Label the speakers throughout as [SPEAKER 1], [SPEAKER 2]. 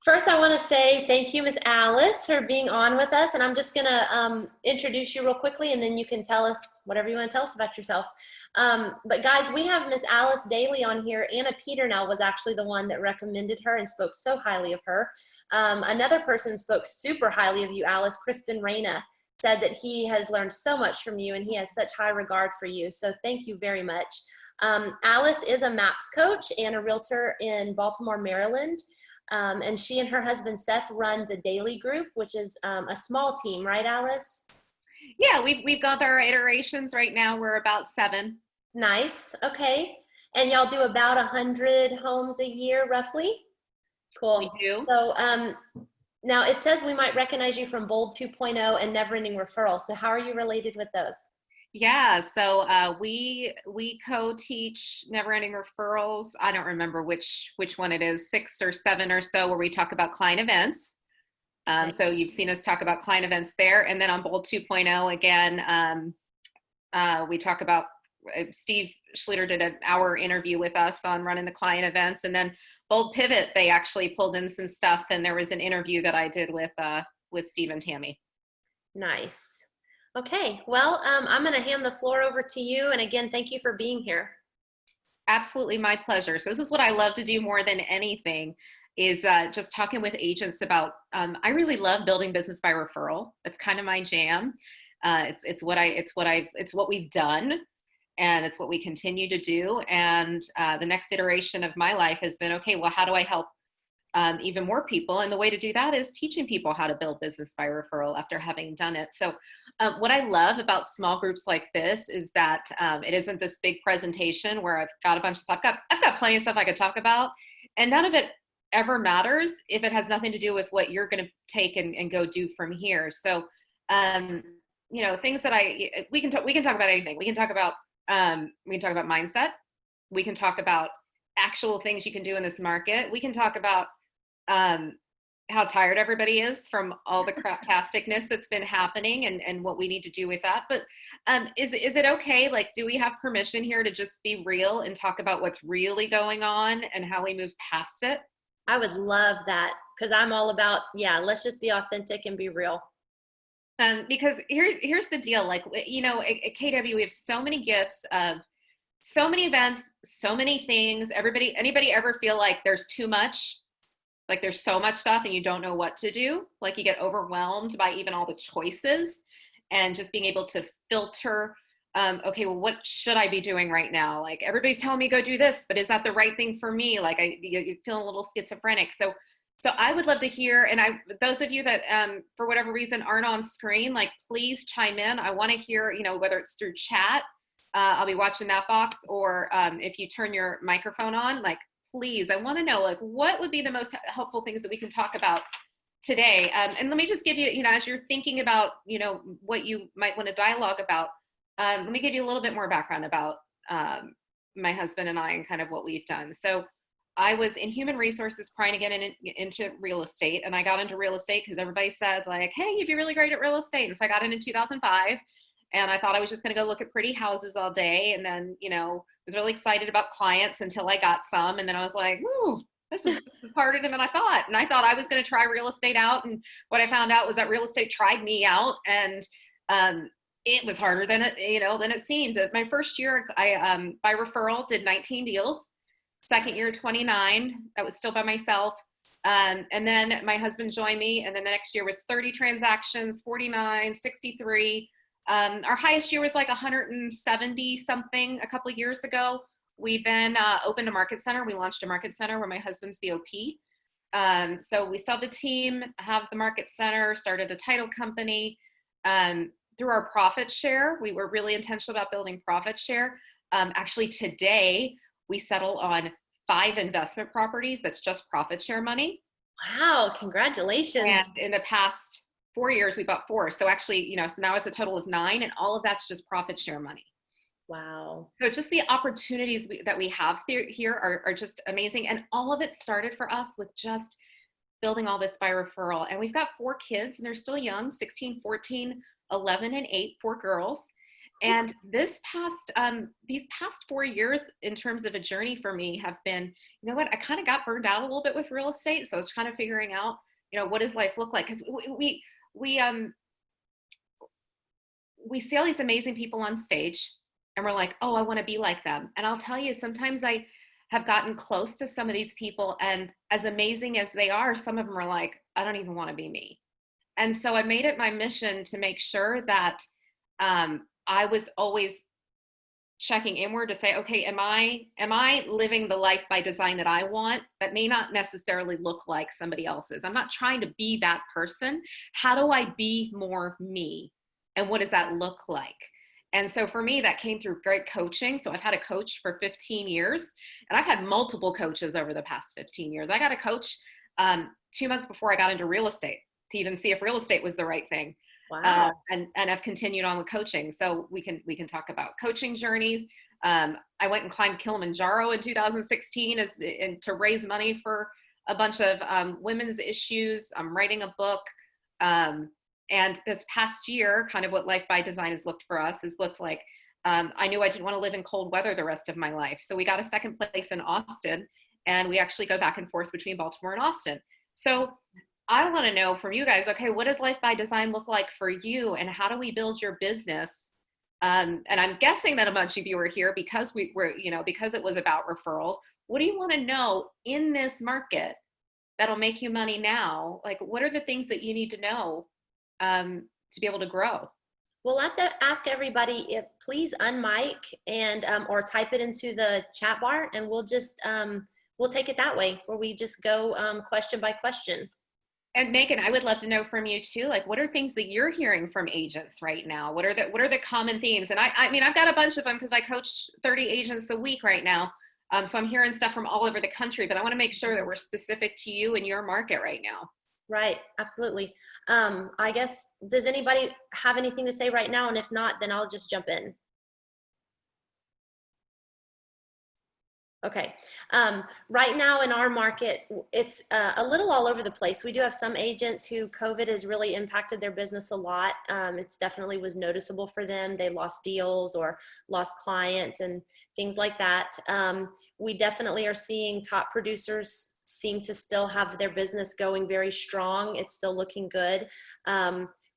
[SPEAKER 1] First, I want to say thank you, Miss Alyce, for being on with us. And I'm just going to introduce you real quickly, and then you can tell us whatever you want to tell us about yourself. But guys, we have Miss Alyce Dailey on here. Anna Peternell was actually the one that recommended her and spoke so highly of her. Another person spoke super highly of you, Alyce. Crispin Reyna said that he has learned so much from you and he has such high regard for you. So thank you very much. Alyce is a MAPS coach and a realtor in Baltimore, Maryland. And she and her husband Seth run the Dailey Group, which is a small team, right, Alyce?
[SPEAKER 2] Yeah, we've got our iterations right now. We're about 7.
[SPEAKER 1] Nice. Okay. And y'all do about 100 homes a year, roughly? Cool.
[SPEAKER 2] We do.
[SPEAKER 1] So now it says we might recognize you from Bold 2.0 and Never Ending Referrals. So how are you related with those?
[SPEAKER 2] Yeah, so we co-teach Never Ending Referrals. I don't remember which one it is, 6 or 7 or so, where we talk about client events. So you've seen us talk about client events there. And then on Bold 2.0, again, we talk about, Steve Schluter did an hour interview with us on running the client events. And then Bold Pivot, they actually pulled in some stuff, and there was an interview that I did with Steve and Tammy.
[SPEAKER 1] Nice. Okay, well, I'm going to hand the floor over to you. And again, thank you for being here.
[SPEAKER 2] Absolutely, my pleasure. So this is what I love to do more than anything, is just talking with agents about, I really love building business by referral. It's kind of my jam. It's what we've done, and it's what we continue to do. And the next iteration of my life has been, okay, well, how do I help even more people? And the way to do that is teaching people how to build business by referral after having done it. So what I love about small groups like this is that it isn't this big presentation where I've got a bunch of stuff. I've got plenty of stuff I could talk about, and none of it ever matters if it has nothing to do with what you're going to take and go do from here. So, things that we can talk about anything. We can talk about mindset. We can talk about actual things you can do in this market. We can talk about how tired everybody is from all the craptasticness that's been happening, and what we need to do with that. But is it okay? Like, do we have permission here to just be real and talk about what's really going on and how we move past it?
[SPEAKER 1] I would love that, because I'm all about, yeah, let's just be authentic and be real.
[SPEAKER 2] Because here's the deal. Like, at KW, we have so many gifts of so many events, so many things. Anybody ever feel like there's too much? Like there's so much stuff and you don't know what to do? Like you get overwhelmed by even all the choices, and just being able to filter, okay, well, what should I be doing right now? Like everybody's telling me go do this, but is that the right thing for me? Like you feel a little schizophrenic. So I would love to hear, and those of you that for whatever reason aren't on screen, like please chime in. I want to hear, whether it's through chat, I'll be watching that box, or if you turn your microphone on, like please, I want to know, like, what would be the most helpful things that we can talk about today. And let me just give you, as you're thinking about, what you might want to dialogue about, let me give you a little bit more background about my husband and I and kind of what we've done. So I was in human resources trying to get into real estate, and I got into real estate because everybody said like, hey, you'd be really great at real estate. And so I got in 2005, and I thought I was just going to go look at pretty houses all day. And then, was really excited about clients until I got some. And then I was like, ooh, this is harder than I thought. And I thought I was going to try real estate out. And what I found out was that real estate tried me out. And it was harder than it seemed. My first year, I by referral did 19 deals. Second year, 29. That was still by myself. And then my husband joined me. And then the next year was 30 transactions, 49, 63. Our highest year was like 170 something a couple of years ago. We then opened a market center. We launched a market center where my husband's the OP. So we still have the team, have the market center, started a title company. Through our profit share, we were really intentional about building profit share. Actually today, we settle on 5 investment properties. That's just profit share money.
[SPEAKER 1] Wow, congratulations.
[SPEAKER 2] And in the past 4 years, we bought 4. So actually, so now it's a total of 9, and all of that's just profit share money.
[SPEAKER 1] Wow.
[SPEAKER 2] So just the opportunities that we have here are just amazing. And all of it started for us with just building all this by referral. And we've got 4 kids, and they're still young, 16, 14, 11, and 8, 4 girls. And these past 4 years in terms of a journey for me have been, you know what, I kind of got burned out a little bit with real estate. So I was kind of figuring out, you know, what does life look like? Because we see all these amazing people on stage and we're like, oh, I want to be like them. And I'll tell you, sometimes I have gotten close to some of these people, and as amazing as they are, some of them are like, I don't even want to be me. And so I made it my mission to make sure that I was always checking inward to say, okay, am I living the life by design that I want? That may not necessarily look like somebody else's. I'm not trying to be that person. How do I be more me? And what does that look like? And so for me, that came through great coaching. So I've had a coach for 15 years, and I've had multiple coaches over the past 15 years. I got a coach 2 months before I got into real estate to even see if real estate was the right thing.
[SPEAKER 1] Wow.
[SPEAKER 2] And I've continued on with coaching. So we can talk about coaching journeys. I went and climbed Kilimanjaro in 2016 to raise money for a bunch of women's issues. I'm writing a book. And this past year, kind of what Life by Design has looked for us has looked like, I knew I didn't want to live in cold weather the rest of my life. So we got a second place in Austin, and we actually go back and forth between Baltimore and Austin. So I want to know from you guys, okay, what does Life by Design look like for you, and how do we build your business? And I'm guessing that a bunch of you are here because because it was about referrals. What do you want to know in this market that'll make you money now? Like, what are the things that you need to know to be able to grow?
[SPEAKER 1] Well, let's ask everybody, please unmic and or type it into the chat bar, and we'll just we'll take it that way, where we just go question by question.
[SPEAKER 2] And Megan, I would love to know from you too, like, what are things that you're hearing from agents right now? What are the common themes? And I mean, I've got a bunch of them because I coach 30 agents a week right now. So I'm hearing stuff from all over the country, but I want to make sure that we're specific to you and your market right now.
[SPEAKER 1] Right, absolutely. I guess, does anybody have anything to say right now? And if not, then I'll just jump in. Okay. Right now in our market, it's a little all over the place. We do have some agents who COVID has really impacted their business a lot. It's definitely was noticeable for them. They lost deals or lost clients and things like that. We definitely are seeing top producers seem to still have their business going very strong. It's still looking good.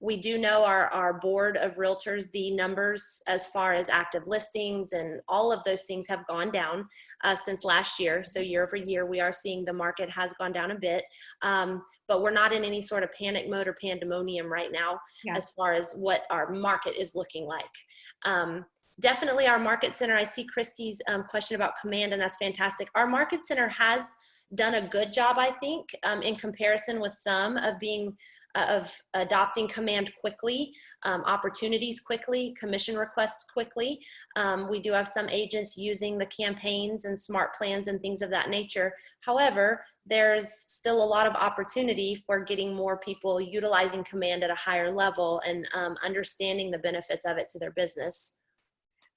[SPEAKER 1] We do know our board of realtors, the numbers as far as active listings and all of those things have gone down since last year. So year over year, we are seeing the market has gone down a bit, but we're not in any sort of panic mode or pandemonium right now, as far as what our market is looking like. Definitely our market center, I see Christy's question about command, and that's fantastic. Our market center has done a good job, I think, in comparison with some of adopting command quickly, opportunities quickly, commission requests quickly. We do have some agents using the campaigns and smart plans and things of that nature. However, there's still a lot of opportunity for getting more people utilizing command at a higher level and understanding the benefits of it to their business.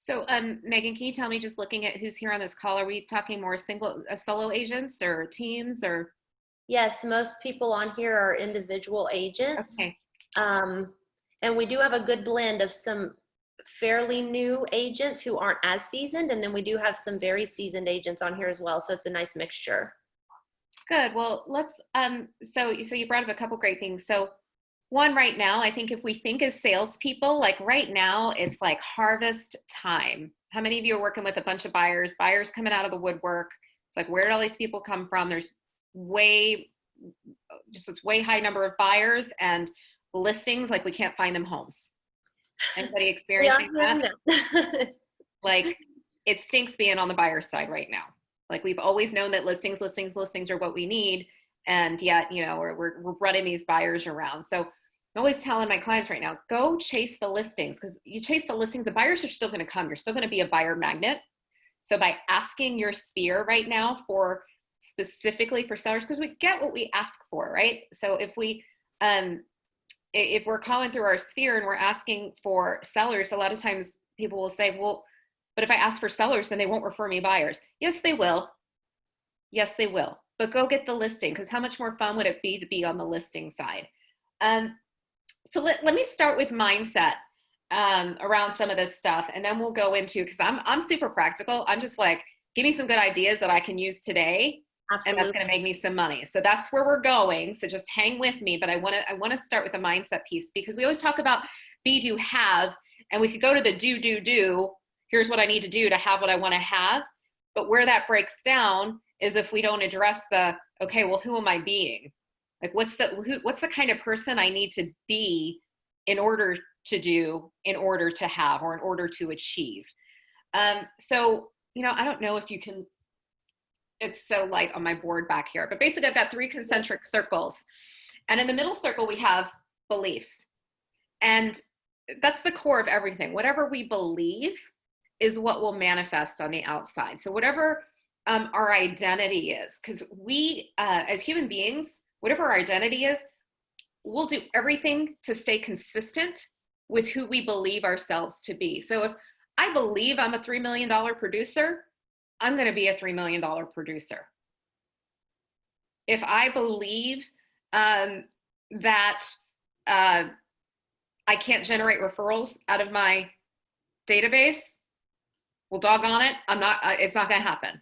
[SPEAKER 2] So, Megan, can you tell me, just looking at who's here on this call, are we talking more solo agents or teams or?
[SPEAKER 1] Yes, most people on here are individual agents.
[SPEAKER 2] Okay.
[SPEAKER 1] And we do have a good blend of some fairly new agents who aren't as seasoned, and then we do have some very seasoned agents on here as well. So it's a nice mixture.
[SPEAKER 2] Good. Well, let's, so you brought up a couple great things. So one, right now, I think if we think as salespeople, like right now, it's like harvest time. How many of you are working with a bunch of buyers coming out of the woodwork? It's like, where did all these people come from? There's way high number of buyers and listings, like we can't find them homes. Anybody experiencing that? Like, it stinks being on the buyer's side right now. Like, we've always known that listings are what we need. And yet, we're running these buyers around. So I'm always telling my clients right now, go chase the listings, because you chase the listings, the buyers are still going to come. You're still going to be a buyer magnet. So by asking your sphere right now for specifically for sellers, because we get what we ask for, right? So if we're calling through our sphere and we're asking for sellers, a lot of times people will say, well, but if I ask for sellers, then they won't refer me buyers. Yes, they will. Yes, they will. But go get the listing, because how much more fun would it be to be on the listing side? So let me start with mindset. around some of this stuff. And then we'll go into, because I'm super practical. I'm just like, give me some good ideas that I can use today.
[SPEAKER 1] Absolutely.
[SPEAKER 2] And that's going to make me some money. So that's where we're going. So just hang with me. But I want to start with the mindset piece, because we always talk about be, do, have, and we could go to the do. Here's what I need to do to have what I want to have. But where that breaks down is if we don't address the, okay, well, who am I being? Like, what's the kind of person I need to be in order to do, in order to have, or in order to achieve? So, I don't know if you can, it's so light on my board back here, but basically I've got 3 concentric circles. And in the middle circle, we have beliefs. And that's the core of everything. Whatever we believe is what will manifest on the outside. So whatever our identity is, because we, as human beings, whatever our identity is, we'll do everything to stay consistent with who we believe ourselves to be. So if I believe I'm a $3 million producer, I'm going to be a $3 million producer. If I believe that I can't generate referrals out of my database, well, doggone it, it's not going to happen.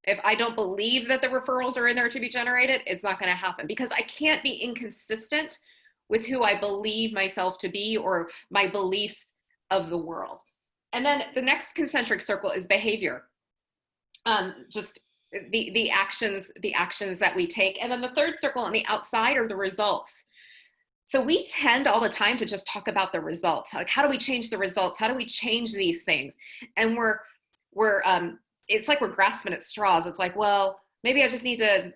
[SPEAKER 2] If I don't believe that the referrals are in there to be generated, it's not going to happen, because I can't be inconsistent with who I believe myself to be, or my beliefs of the world. And then the next concentric circle is behavior. Just the actions that we take. And then the third circle on the outside are the results. So we tend all the time to just talk about the results. Like, how do we change the results? How do we change these things? And it's like we're grasping at straws. It's like, well, maybe I just need to,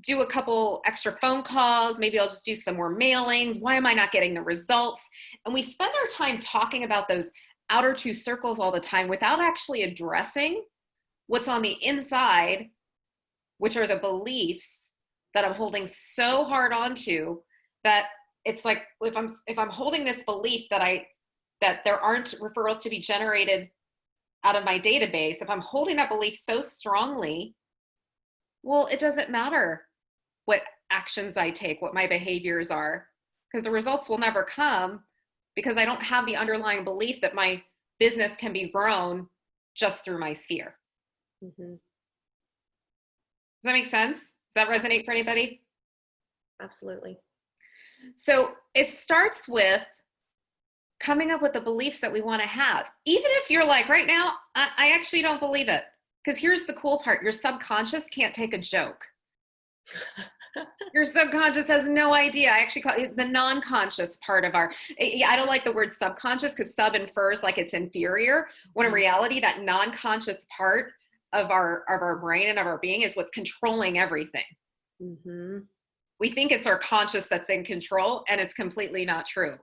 [SPEAKER 2] do a couple extra phone calls. Maybe I'll just do some more mailings. Why am I not getting the results? And we spend our time talking about those outer 2 circles all the time without actually addressing what's on the inside, which are the beliefs that I'm holding so hard onto, that it's like, if I'm holding this belief that there aren't referrals to be generated out of my database, if I'm holding that belief so strongly, well, it doesn't matter what actions I take, what my behaviors are, because the results will never come, because I don't have the underlying belief that my business can be grown just through my sphere.
[SPEAKER 1] Mm-hmm.
[SPEAKER 2] Does that make sense? Does that resonate for anybody?
[SPEAKER 1] Absolutely.
[SPEAKER 2] So it starts with coming up with the beliefs that we want to have. Even if you're like, right now, I actually don't believe it. Because here's the cool part. Your subconscious can't take a joke. Your subconscious has no idea. I actually call it the non-conscious part of I don't like the word subconscious, because sub infers like it's inferior, when in reality, that non-conscious part of our brain and of our being is what's controlling everything.
[SPEAKER 1] Mm-hmm.
[SPEAKER 2] We think it's our conscious that's in control, and it's completely not true.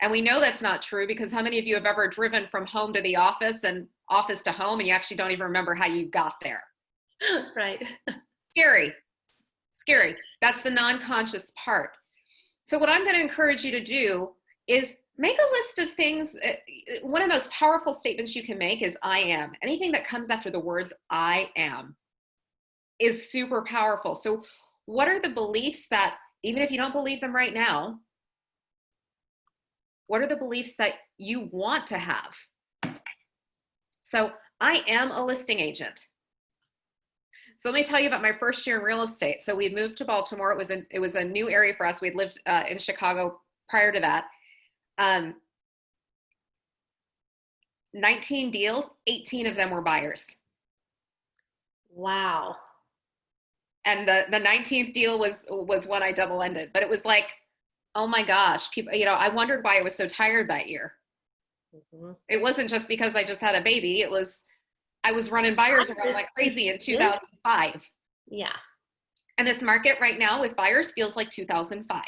[SPEAKER 2] And we know that's not true, because how many of you have ever driven from home to the office and office to home, and you actually don't even remember how you got there?
[SPEAKER 1] Right.
[SPEAKER 2] Scary. That's the non-conscious part. So what I'm going to encourage you to do is make a list of things. One of the most powerful statements you can make is I am. Anything that comes after the words I am is super powerful. So what are the beliefs that, even if you don't believe them right now, what are the beliefs that you want to have? So I am a listing agent. So let me tell you about my first year in real estate. So we had moved to Baltimore. It was a new area for us. We had lived in Chicago prior to that. 19 deals, 18 of them were buyers.
[SPEAKER 1] Wow.
[SPEAKER 2] And the 19th deal was one I double-ended. But it was like, oh my gosh, people, I wondered why I was so tired that year. Mm-hmm. It wasn't just because I just had a baby. I was running buyers around like crazy in 2005.
[SPEAKER 1] Yeah. And
[SPEAKER 2] this market right now with buyers feels like 2005.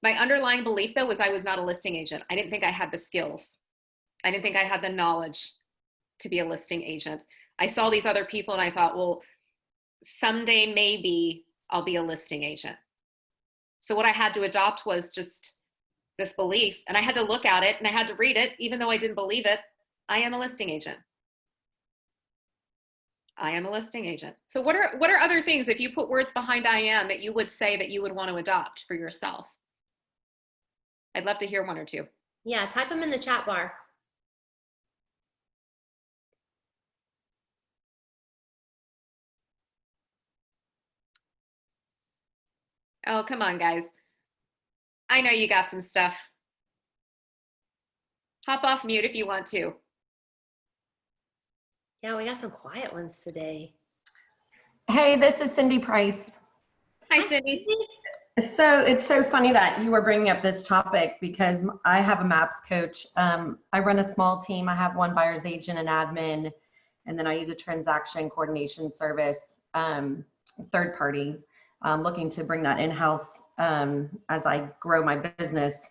[SPEAKER 2] My underlying belief, though, was I was not a listing agent. I didn't think I had the skills. I didn't think I had the knowledge to be a listing agent. I saw these other people and I thought, well, someday maybe I'll be a listing agent. So what I had to adopt was just this belief, and I had to look at it and I had to read it, even though I didn't believe it. I am a listing agent. I am a listing agent. So what are other things, if you put words behind I am, that you would say that you would want to adopt for yourself? I'd love to hear one or two.
[SPEAKER 1] Yeah, type them in the chat bar.
[SPEAKER 2] Oh, come on, guys. I know you got some stuff. Hop off mute if you want to.
[SPEAKER 1] Yeah, we got some quiet ones today.
[SPEAKER 3] Hey, this is Cindy Price.
[SPEAKER 2] Hi, Cindy.
[SPEAKER 3] So it's so funny that you were bringing up this topic because I have a MAPS coach. I run a small team. I have one buyer's agent and admin, and then I use a transaction coordination service, third party, looking to bring that in-house as I grow my business.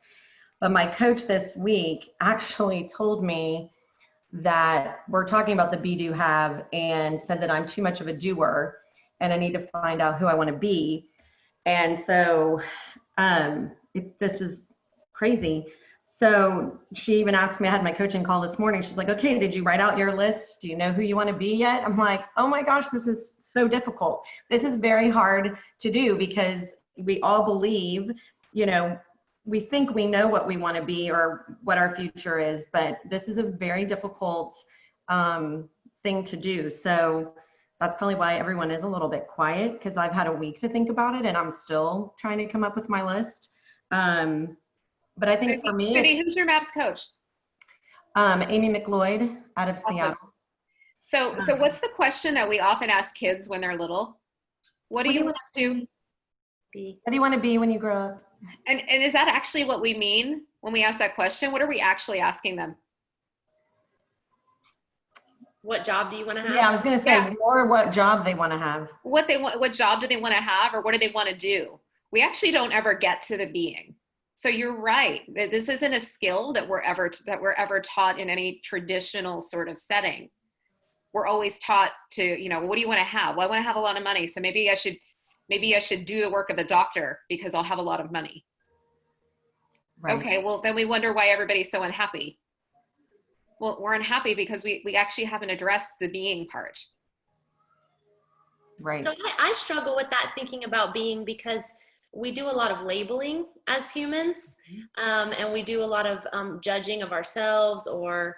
[SPEAKER 3] But my coach this week actually told me that we're talking about the be, do, have, and said that I'm too much of a doer and I need to find out who I want to be. And so this is crazy. So she even asked me, I had my coaching call this morning. She's like, okay, did you write out your list? Do you know who you want to be yet? I'm like, oh my gosh, this is so difficult. This is very hard to do because we all believe, we think we know what we want to be or what our future is, but this is a very difficult thing to do. So that's probably why everyone is a little bit quiet, because I've had a week to think about it and I'm still trying to come up with my list. But I think for me,
[SPEAKER 2] Cindy, who's your MAPS coach?
[SPEAKER 3] Amy McLeod out of Seattle.
[SPEAKER 2] So what's the question that we often ask kids when they're little? What do you want to
[SPEAKER 1] be?
[SPEAKER 3] What do you want to be when you grow up?
[SPEAKER 2] And is that actually what we mean when we ask that question? What are we actually asking them?
[SPEAKER 1] What job do you want to have?
[SPEAKER 3] Yeah, I was going to say more what job they want to have.
[SPEAKER 2] What job do they want to have, or what do they want to do? We actually don't ever get to the being. So you're right. This isn't a skill that we're ever taught in any traditional sort of setting. We're always taught to, what do you want to have? Well, I want to have a lot of money. So maybe I should do the work of a doctor because I'll have a lot of money. Right. Okay, well, then we wonder why everybody's so unhappy. Well, we're unhappy because we actually haven't addressed the being part.
[SPEAKER 3] Right.
[SPEAKER 1] So I struggle with that, thinking about being, because we do a lot of labeling as humans, and we do a lot of judging of ourselves or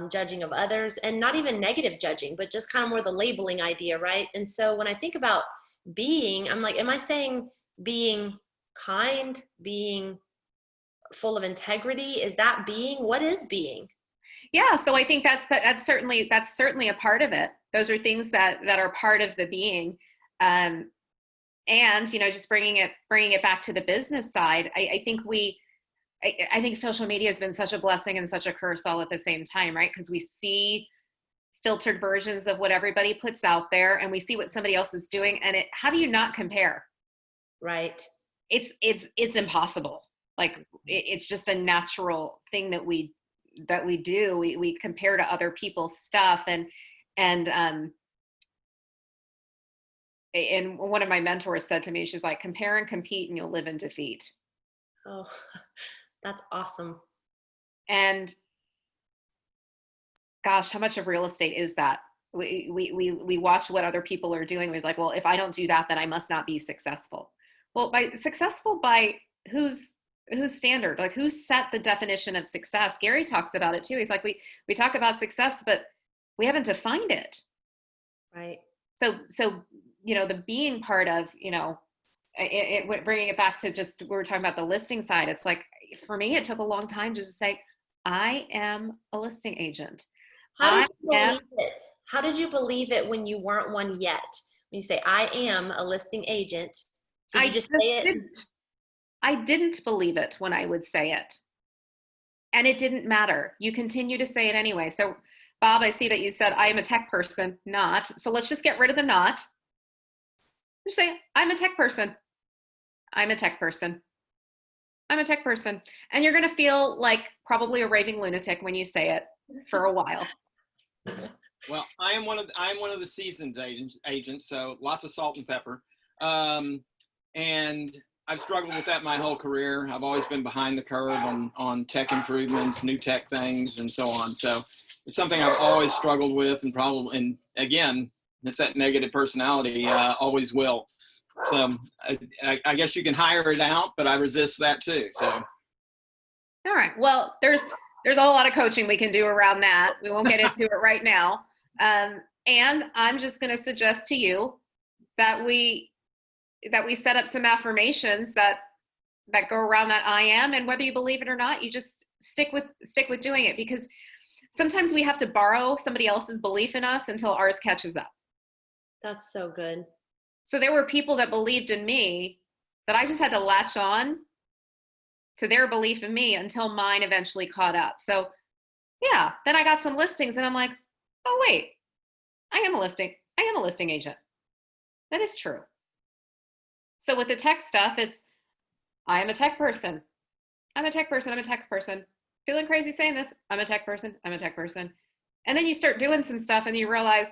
[SPEAKER 1] judging of others, and not even negative judging, but just kind of more the labeling idea, right? And so when I think about being, I'm like, am I saying being kind, being full of integrity? Is that being? What is being?
[SPEAKER 2] Yeah, so I think that's certainly a part of it. Those are things that are part of the being. And just bringing it back to the business side, I think social media has been such a blessing and such a curse all at the same time, right? Because we see filtered versions of what everybody puts out there, and we see what somebody else is doing, and how do you not compare?
[SPEAKER 1] Right.
[SPEAKER 2] It's impossible. Like it's just a natural thing that we do. We compare to other people's stuff, and one of my mentors said to me, she's like, compare and compete and you'll live in defeat.
[SPEAKER 1] Oh, that's awesome.
[SPEAKER 2] And gosh, how much of real estate is that? We watch what other people are doing. We're like, well, if I don't do that, then I must not be successful. Well, by whose standard? Like, who set the definition of success? Gary talks about it too. He's like, we talk about success, but we haven't defined it.
[SPEAKER 1] Right.
[SPEAKER 2] So the being part of, bringing it back to just, we were talking about the listing side. It's like, for me, it took a long time just to say, I am a listing agent.
[SPEAKER 1] How did you believe it? How did you believe it when you weren't one yet? When you say, I am a listing agent, did you just say it?
[SPEAKER 2] I didn't believe it when I would say it. And it didn't matter. You continue to say it anyway. So Bob, I see that you said, I am a tech person. Not. So let's just get rid of the not. Just say, I'm a tech person. I'm a tech person. I'm a tech person. And you're going to feel like probably a raving lunatic when you say it for a while.
[SPEAKER 4] Well, I am one of the seasoned agents, so lots of salt and pepper. And I've struggled with that my whole career. I've always been behind the curve on tech improvements, new tech things, and so on. So it's something I've always struggled with, and again, it's that negative personality, always will. So I guess you can hire it out, but I resist that too. So
[SPEAKER 2] All right. Well, there's a whole lot of coaching we can do around that. We won't get into it right now. And I'm just going to suggest to you that we set up some affirmations that go around that I am, and whether you believe it or not, you just stick with doing it, because sometimes we have to borrow somebody else's belief in us until ours catches up.
[SPEAKER 1] That's so good.
[SPEAKER 2] So there were people that believed in me that I just had to latch on to their belief in me until mine eventually caught up. So yeah, then I got some listings and I'm like, oh wait, I am a listing agent. That is true. So with the tech stuff, it's, I am a tech person. I'm a tech person. I'm a tech person. Feeling crazy saying this. I'm a tech person. I'm a tech person. And then you start doing some stuff and you realize,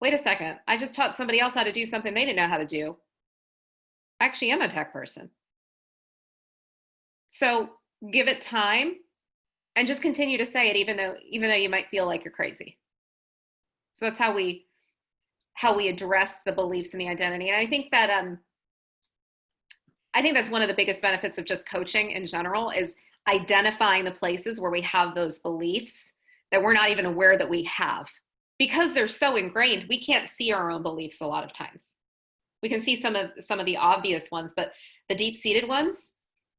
[SPEAKER 2] wait a second, I just taught somebody else how to do something they didn't know how to do. I actually am a tech person. So give it time and just continue to say it, even though you might feel like you're crazy. So that's how we address the beliefs and the identity. And I think that's one of the biggest benefits of just coaching in general, is identifying the places where we have those beliefs that we're not even aware that we have, because they're so ingrained. We can't see our own beliefs a lot of times. We can see some of the obvious ones, but the deep-seated ones,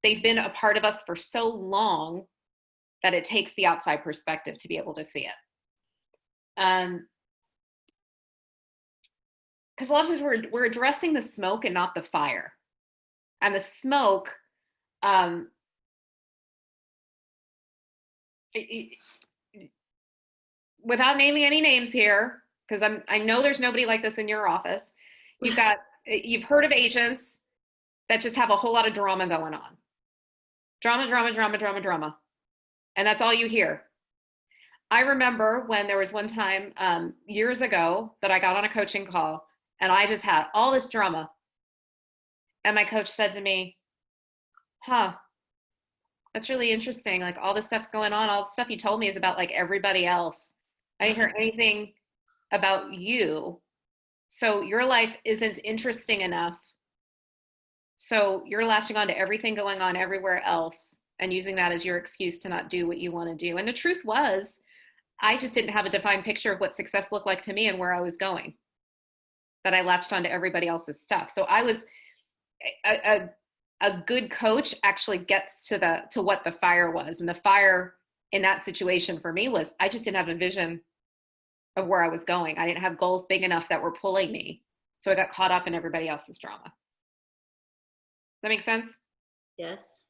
[SPEAKER 2] they've been a part of us for so long that it takes the outside perspective to be able to see it. Because a lot of times we're addressing the smoke and not the fire. And the smoke, without naming any names here, because I know there's nobody like this in your office. You've heard of agents that just have a whole lot of drama going on. Drama. And that's all you hear. I remember when there was one time years ago that I got on a coaching call and I just had all this drama. And my coach said to me, that's really interesting. Like, all this stuff's going on. All the stuff you told me is about like everybody else. I didn't hear anything about you. So your life isn't interesting enough. So you're latching on to everything going on everywhere else and using that as your excuse to not do what you want to do. And the truth was, I just didn't have a defined picture of what success looked like to me and where I was going, that I latched on to everybody else's stuff. So I was a good coach actually gets to what the fire was. And the fire in that situation for me was, I just didn't have a vision of where I was going. I didn't have goals big enough that were pulling me. So I got caught up in everybody else's drama. Does that make sense?
[SPEAKER 1] Yes.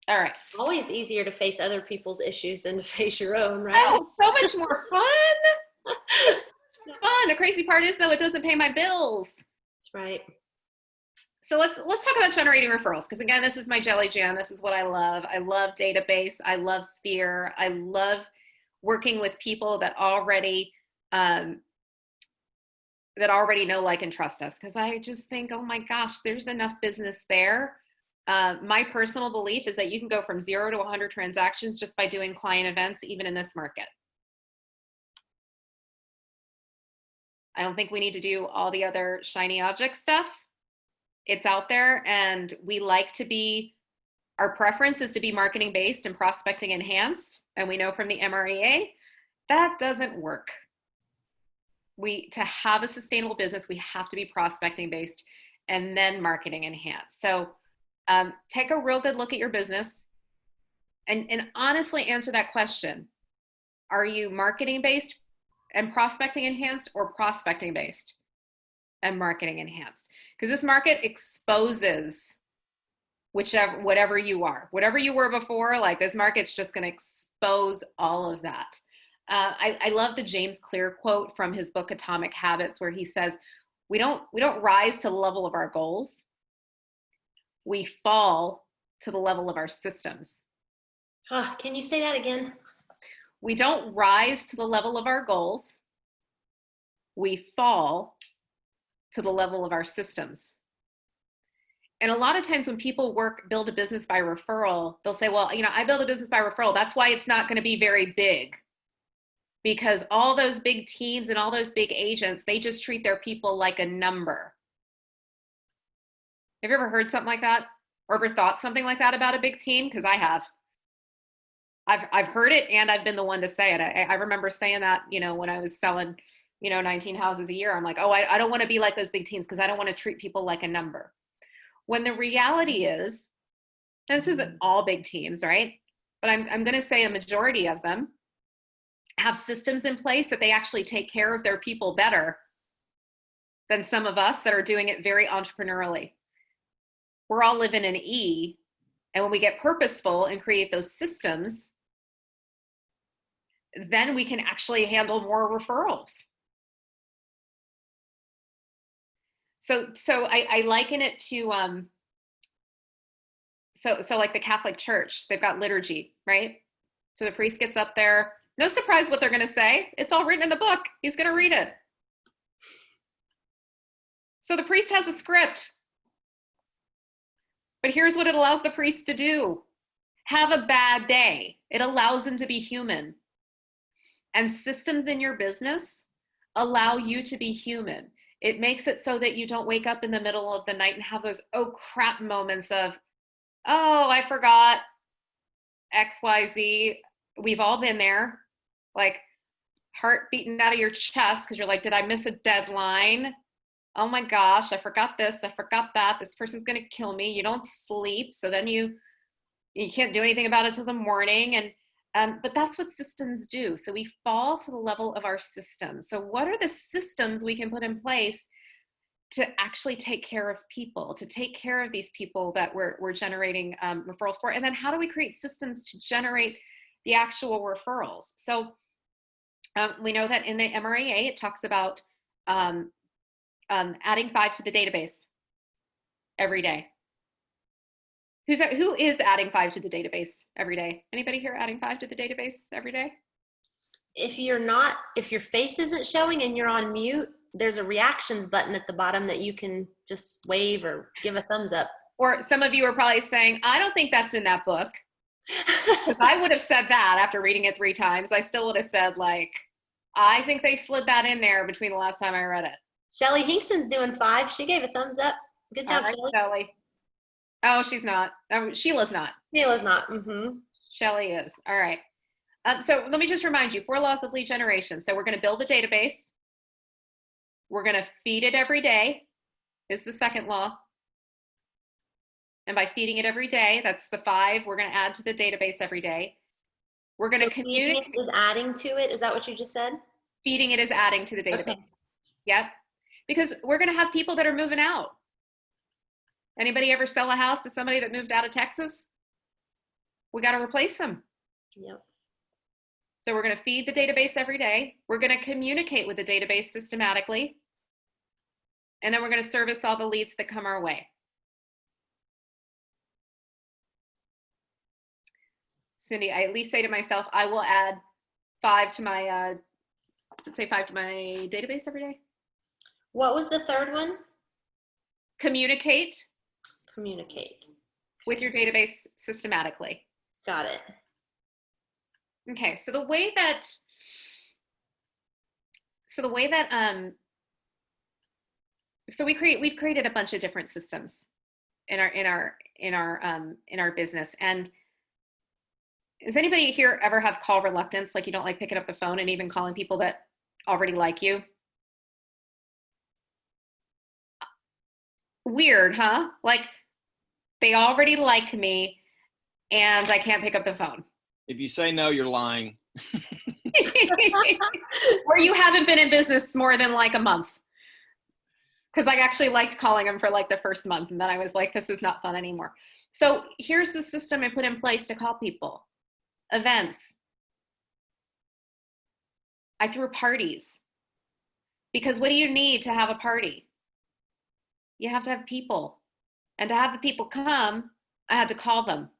[SPEAKER 2] All right.
[SPEAKER 1] Always easier to face other people's issues than to face your own, right?
[SPEAKER 2] Oh, so much more fun. Fun. The crazy part is, though, it doesn't pay my bills.
[SPEAKER 1] That's right.
[SPEAKER 2] So let's talk about generating referrals, because again, this is my jelly jam. This is what I love. I love database. I love Sphere. I love working with people that already know, like, and trust us, because I just think, oh my gosh, there's enough business there. My personal belief is that you can go from 0 to 100 transactions just by doing client events, even in this market. I don't think we need to do all the other shiny object stuff. It's out there, and we like to be, our preference is to be marketing based and prospecting enhanced. And we know from the MREA, that doesn't work. To have a sustainable business, we have to be prospecting based and then marketing enhanced. So take a real good look at your business and honestly answer that question. Are you marketing based and prospecting enhanced, or prospecting based and marketing enhanced? Because this market exposes whatever you are. Whatever you were before, like, this market's just going to expose all of that. I love the James Clear quote from his book Atomic Habits, where he says, we don't rise to the level of our goals. We fall to the level of our systems.
[SPEAKER 1] Can you say that again?
[SPEAKER 2] We don't rise to the level of our goals. We fall to the level of our systems. And a lot of times when people build a business by referral, they'll say, well, I build a business by referral. That's why it's not going to be very big. Because all those big teams and all those big agents, they just treat their people like a number. Have you ever heard something like that? or ever thought something like that about a big team? Because I have. I've heard it, and I've been the one to say it. I remember saying that, when I was selling, 19 houses a year. I'm like, oh, I don't want to be like those big teams because I don't want to treat people like a number. When the reality is, and this isn't all big teams, right? But I'm going to say a majority of them have systems in place that they actually take care of their people better than some of us that are doing it very entrepreneurially. We're all living in E, and when we get purposeful and create those systems, then we can actually handle more referrals. So I liken it to so like the Catholic Church, they've got liturgy, right? So the priest gets up there, no surprise what they're going to say. It's all written in the book. He's going to read it. So the priest has a script. But here's what it allows the priest to do. Have a bad day. It allows him to be human. And systems in your business allow you to be human. It makes it so that you don't wake up in the middle of the night and have those oh crap moments of, oh, I forgot XYZ. We've all been there. Like heart beating out of your chest because you're like, did I miss a deadline? Oh my gosh, I forgot this, I forgot that. This person's gonna kill me. You don't sleep, so then you can't do anything about it till the morning. And but that's what systems do. So we fall to the level of our systems. So what are the systems we can put in place to actually take care of people, to take care of these people that we're generating referrals for? And then how do we create systems to generate the actual referrals? So we know that in the MRAA, it talks about adding 5 to the database every day. Who is adding 5 to the database every day? Anybody here adding 5 to the database every day?
[SPEAKER 1] If your face isn't showing and you're on mute, there's a reactions button at the bottom that you can just wave or give a thumbs up.
[SPEAKER 2] Or some of you are probably saying, I don't think that's in that book. Because I would have said that after reading it 3 times. I still would have said, like, I think they slid that in there between the last time I read it.
[SPEAKER 1] Shelly Hinkson's doing 5. She gave a thumbs up. Good job,
[SPEAKER 2] All right,
[SPEAKER 1] Shelly.
[SPEAKER 2] Shelly. Oh, she's not. Sheila's not.
[SPEAKER 1] Sheila's not. Mm-hmm.
[SPEAKER 2] Shelly is. All right. So let me just remind you, 4 laws of lead generation. So we're going to build a database. We're going to feed it every day is the second law. And by feeding it every day, that's the 5 we're going to add to the database every day. We're going to communicate.
[SPEAKER 1] Is adding to it. Is that what you just said?
[SPEAKER 2] Feeding it is adding to the database. Okay. Yep. Because we're going to have people that are moving out. Anybody ever sell a house to somebody that moved out of Texas? We got to replace them.
[SPEAKER 1] Yep.
[SPEAKER 2] So we're going to feed the database every day. We're going to communicate with the database systematically. And then we're going to service all the leads that come our way. Cindy, I at least say to myself, I will add 5 to my, say 5 to my database every day.
[SPEAKER 1] What was the third one?
[SPEAKER 2] Communicate.
[SPEAKER 1] Communicate.
[SPEAKER 2] With your database systematically.
[SPEAKER 1] Got it.
[SPEAKER 2] Okay, so the way that we've created a bunch of different systems in our business. And does anybody here ever have call reluctance? Like you don't like picking up the phone and even calling people that already like you? Weird, huh? Like they already like me and I can't pick up the phone.
[SPEAKER 4] If you say no, you're lying.
[SPEAKER 2] Or you haven't been in business more than like a month. Because I actually liked calling them for like the first month. And then I was like, this is not fun anymore. So here's the system I put in place to call people. Events. I threw parties. Because what do you need to have a party? You have to have people. And to have the people come, I had to call them.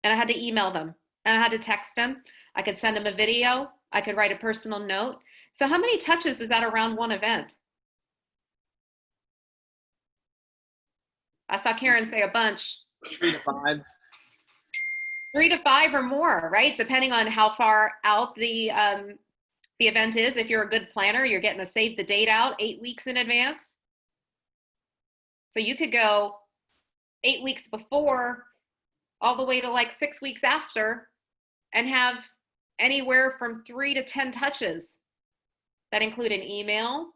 [SPEAKER 2] And I had to email them. And I had to text them. I could send them a video. I could write a personal note. So how many touches is that around one event? I saw Karen say a bunch.
[SPEAKER 4] 3 to 5.
[SPEAKER 2] 3 to 5 or more, right? Depending on how far out the event is. If you're a good planner, you're getting to save the date out 8 weeks in advance. So you could go 8 weeks before all the way to like 6 weeks after and have anywhere from 3 to 10 touches that include an email,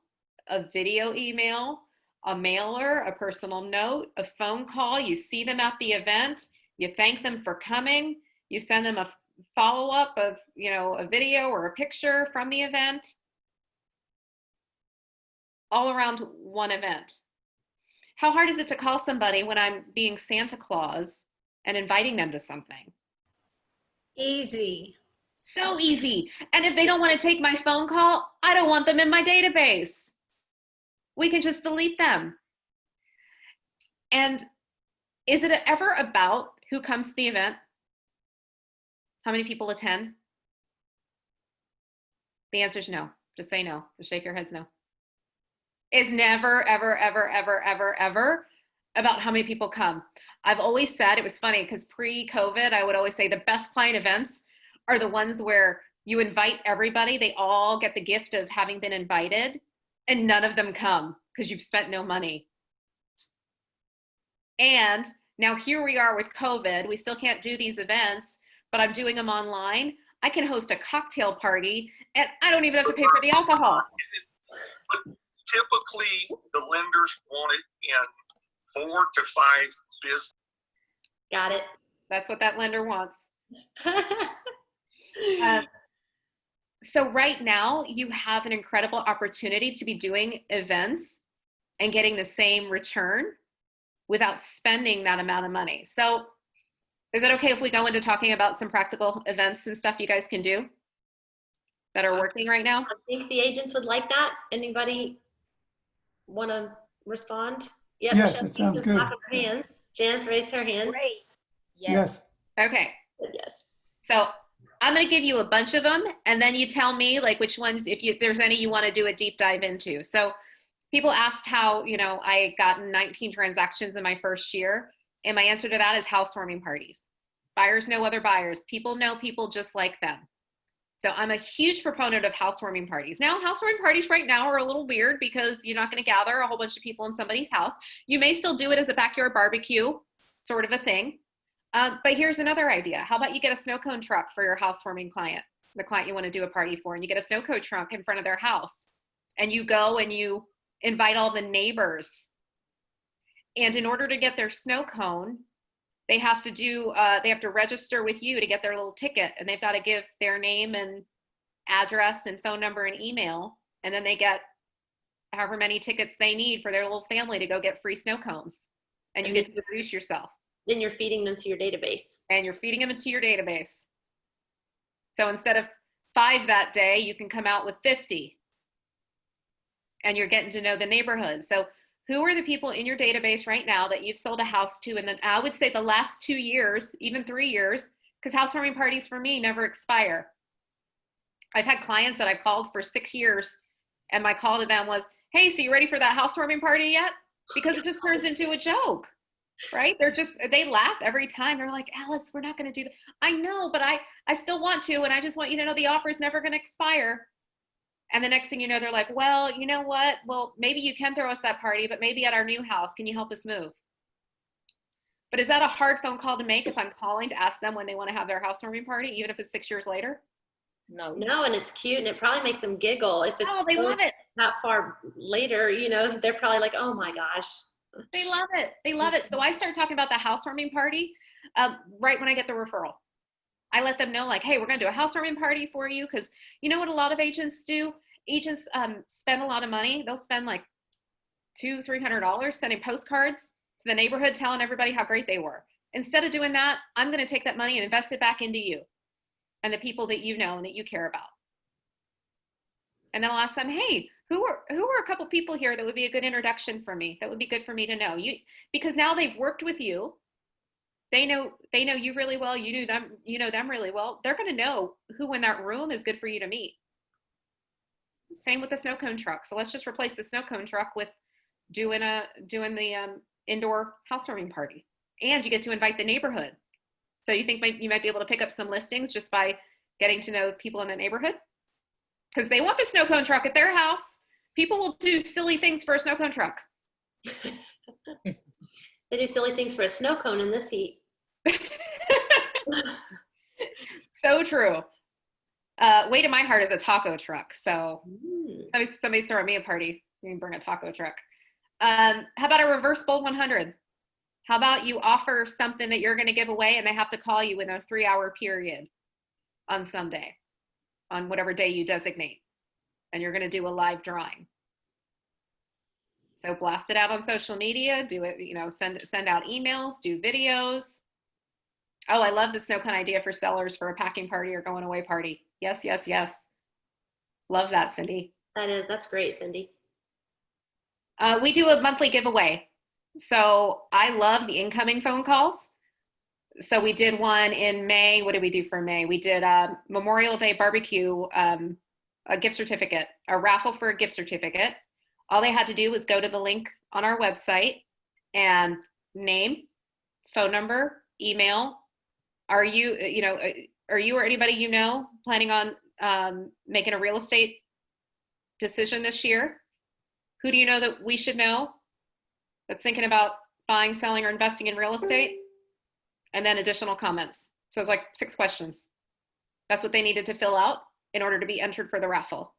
[SPEAKER 2] a video email, a mailer, a personal note, a phone call. You see them at the event, you thank them for coming, you send them a follow-up of, you know, a video or a picture from the event, all around one event. How hard is it to call somebody when I'm being Santa Claus and inviting them to something?
[SPEAKER 5] Easy.
[SPEAKER 2] So easy. And if they don't want to take my phone call, I don't want them in my database. We can just delete them. And is it ever about who comes to the event? How many people attend? The answer is no. Just say no. Just shake your heads no. It's never, ever, ever, ever, ever, ever about how many people come. I've always said, it was funny because pre-COVID, I would always say the best client events are the ones where you invite everybody. They all get the gift of having been invited and none of them come because you've spent no money. And now here we are with COVID. We still can't do these events, but I'm doing them online. I can host a cocktail party and I don't even have to pay for the alcohol.
[SPEAKER 6] Typically, the lenders want it in 4 to 5 business.
[SPEAKER 1] Got it.
[SPEAKER 2] That's what that lender wants. So right now you have an incredible opportunity to be doing events and getting the same return without spending that amount of money. So is it okay if we go into talking about some practical events and stuff you guys can do that are working right now?
[SPEAKER 1] I think the agents would like that. Anybody want to respond? Yep,
[SPEAKER 7] Yes,
[SPEAKER 1] Michelle
[SPEAKER 7] it sounds
[SPEAKER 1] Keith is
[SPEAKER 7] good.
[SPEAKER 1] clapping her hands. Jan raised her hand.
[SPEAKER 5] Great.
[SPEAKER 7] Yes.
[SPEAKER 2] Okay.
[SPEAKER 1] Yes.
[SPEAKER 2] So I'm going to give you a bunch of them and then you tell me like which ones, if there's any you want to do a deep dive into. So people asked how, you know, I got 19 transactions in my first year. And my answer to that is housewarming parties. Buyers know other buyers. People know people just like them. So I'm a huge proponent of housewarming parties. Now, housewarming parties right now are a little weird because you're not going to gather a whole bunch of people in somebody's house. You may still do it as a backyard barbecue sort of a thing. But here's another idea. How about you get a snow cone truck for your housewarming client, the client you want to do a party for, and you get a snow cone truck in front of their house. And you go and you invite all the neighbors. And in order to get their snow cone, they have to register with you to get their little ticket, and they've got to give their name and address and phone number and email, and then they get however many tickets they need for their little family to go get free snow cones, and you get to introduce yourself.
[SPEAKER 1] Then you're feeding them to your database.
[SPEAKER 2] And you're feeding them into your database. So instead of 5 that day, you can come out with 50, and you're getting to know the neighborhood. So who are the people in your database right now that you've sold a house to? And then I would say the last 2 years, even 3 years, because housewarming parties for me never expire. I've had clients that I've called for 6 years and my call to them was, hey, so you ready for that housewarming party yet? Because it just turns into a joke, right? They laugh every time. They're like, Alyce, we're not going to do that. I know, but I still want to. And I just want you to know the offer is never going to expire. And the next thing you know, they're like, well, you know what? Well, maybe you can throw us that party, but maybe at our new house, can you help us move? But is that a hard phone call to make if I'm calling to ask them when they want to have their housewarming party, even if it's 6 years later?
[SPEAKER 5] No.
[SPEAKER 1] No, and it's cute, and it probably makes them giggle. If it's
[SPEAKER 2] They love it.
[SPEAKER 1] not far later, you know, they're probably like, oh my gosh.
[SPEAKER 2] They love it. They love it. So I start talking about the housewarming party right when I get the referral. I let them know like, hey, we're going to do a housewarming party for you. Because you know what a lot of agents do? Agents spend a lot of money. They'll spend like $200-300 sending postcards to the neighborhood telling everybody how great they were. Instead of doing that, I'm going to take that money and invest it back into you and the people that you know and that you care about. And then I'll ask them, hey, who are a couple people here that would be a good introduction for me? That would be good for me to know you, because now they've worked with you. They know you really well. You know them really well. They're going to know who in that room is good for you to meet. Same with the snow cone truck. So let's just replace the snow cone truck with doing the indoor housewarming party, and you get to invite the neighborhood. So you think you might be able to pick up some listings just by getting to know people in the neighborhood, because they want the snow cone truck at their house. People will do silly things for a snow cone truck.
[SPEAKER 1] They They do silly things for a snow cone in this heat.
[SPEAKER 2] So true. Way to my heart is a taco truck. So somebody's throwing me a party. You can bring a taco truck. How about a reverse bold 100? How about you offer something that you're going to give away and they have to call you in a 3-hour period on Sunday, on whatever day you designate, and you're going to do a live drawing. So blast it out on social media, do it, send out emails, do videos. Oh, I love the snow cone idea for sellers for a packing party or going away party. Yes, yes, yes. Love that, Cindy.
[SPEAKER 1] That's great, Cindy.
[SPEAKER 2] We do a monthly giveaway. So I love the incoming phone calls. So we did one in May. What did we do for May? We did a Memorial Day barbecue, a gift certificate, a raffle for a gift certificate. All they had to do was go to the link on our website and name, phone number, email. Are you or anybody planning on making a real estate decision this year? Who do you know that we should know that's thinking about buying, selling, or investing in real estate? And then additional comments. So it's like 6 questions. That's what they needed to fill out in order to be entered for the raffle.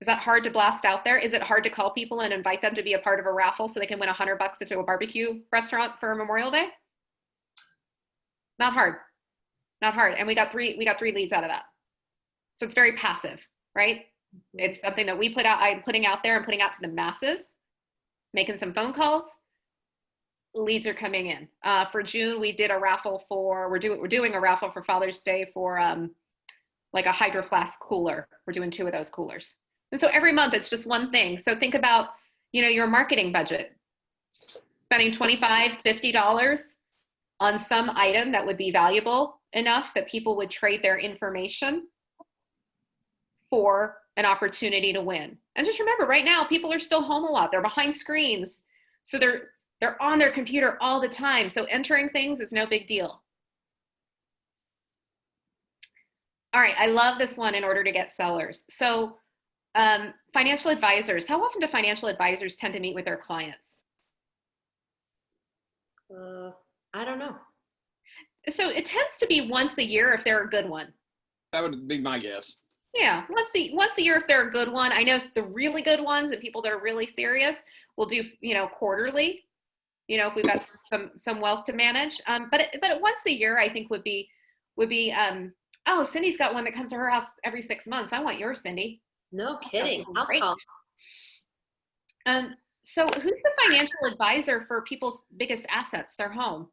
[SPEAKER 2] Is that hard to blast out there? Is it hard to call people and invite them to be a part of a raffle so they can win $100 into a barbecue restaurant for Memorial Day? Not hard. Not hard. And we got 3 leads out of that. So it's very passive, right? It's something that I'm putting out there and putting out to the masses, making some phone calls. Leads are coming in. For June, we did a raffle we're doing a raffle for Father's Day for like a Hydro Flask cooler. We're doing 2 of those coolers. And so every month it's just one thing. So think about, your marketing budget, spending $25, $50 on some item that would be valuable enough that people would trade their information for an opportunity to win. And just remember, right now, people are still home a lot. They're behind screens. So they're on their computer all the time. So entering things is no big deal. All right, I love this one in order to get sellers. So financial advisors, how often do financial advisors tend to meet with their clients?
[SPEAKER 1] I don't know.
[SPEAKER 2] So it tends to be once a year if they're a good one.
[SPEAKER 4] That would be my guess.
[SPEAKER 2] Yeah, once a year if they're a good one. I know the really good ones and people that are really serious will do, quarterly, if we've got some wealth to manage. But once a year I think would be oh, Cindy's got one that comes to her house every 6 months. I want yours, Cindy.
[SPEAKER 1] No kidding. House
[SPEAKER 2] Great.
[SPEAKER 1] calls.
[SPEAKER 2] So who's the financial advisor for people's biggest assets, their home?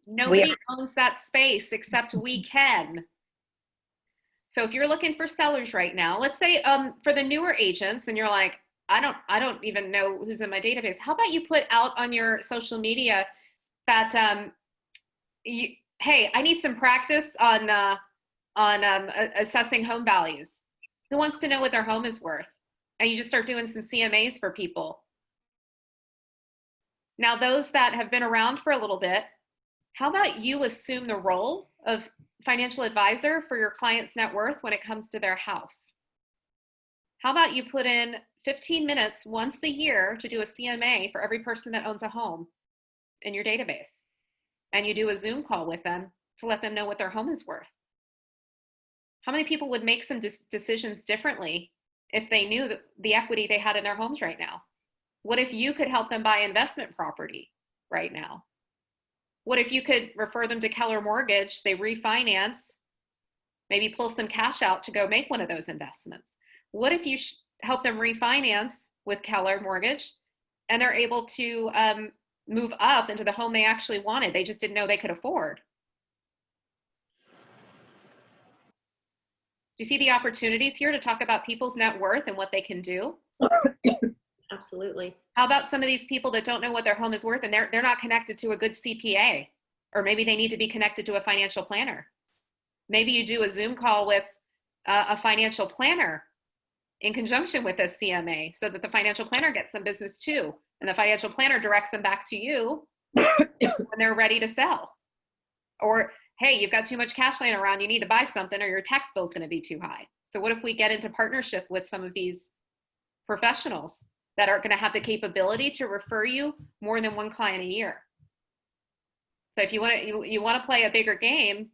[SPEAKER 2] Nobody owns that space except we can. So if you're looking for sellers right now, let's say for the newer agents and you're like, I don't even know who's in my database. How about you put out on your social media that hey, I need some practice on assessing home values. Who wants to know what their home is worth? And you just start doing some CMAs for people. Now, those that have been around for a little bit, how about you assume the role of financial advisor for your client's net worth when it comes to their house? How about you put in 15 minutes once a year to do a CMA for every person that owns a home in your database? And you do a Zoom call with them to let them know what their home is worth. How many people would make some decisions differently if they knew the equity they had in their homes right now? What if you could help them buy investment property right now? What if you could refer them to Keller Mortgage, they refinance, maybe pull some cash out to go make one of those investments? What if you help them refinance with Keller Mortgage and they're able to move up into the home they actually wanted? They just didn't know they could afford. Do you see the opportunities here to talk about people's net worth and what they can do?
[SPEAKER 1] Absolutely.
[SPEAKER 2] How about some of these people that don't know what their home is worth and they're not connected to a good CPA, or maybe they need to be connected to a financial planner. Maybe you do a Zoom call with a financial planner in conjunction with a CMA so that the financial planner gets some business too. And the financial planner directs them back to you when they're ready to sell. Or, hey, you've got too much cash laying around, you need to buy something or your tax bill is going to be too high. So what if we get into partnership with some of these professionals that are going to have the capability to refer you more than one client a year. So if you want to play a bigger game,